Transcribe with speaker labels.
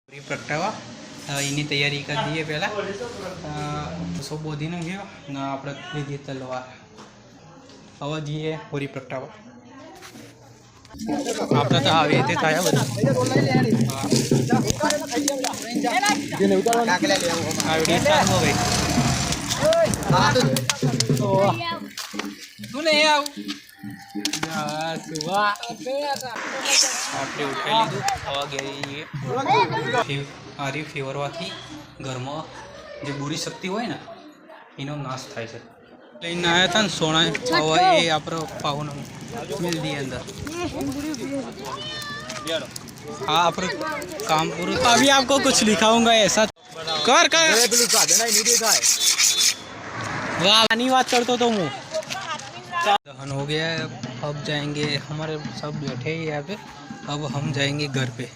Speaker 1: होरी प्रगटावा एनी तैयारी कर दी है पहला सो बोधी ने गयो ना આપણે લીધી તલવાર હવે જઈએ હોરી પ્રગટાવા આપણે તો આવી રીતે થાય બધું જેને ઉતારવા કાકલે લેવો આવી ચાલુ હવે તું નહીં આવ સુવા આપણે ઉઠાઈ લીધું હવા ગઈ હારી ફેવરવાથી ઘરમાં જે બુરી શક્તિ હોય ને એનો નાશ થાય છે લઈને આવ્યા था सोना हवा ये આપણે પાવનો मिल दी अंदर हाँ आप काम पूरा अभी आपको कुछ दिखाऊंगा ऐसा कर वाह नहीं बात करता तो मुँह दहन हो गया है। अब जाएंगे हमारे सब बैठे हैं यहाँ पे अब हम जाएंगे घर पे।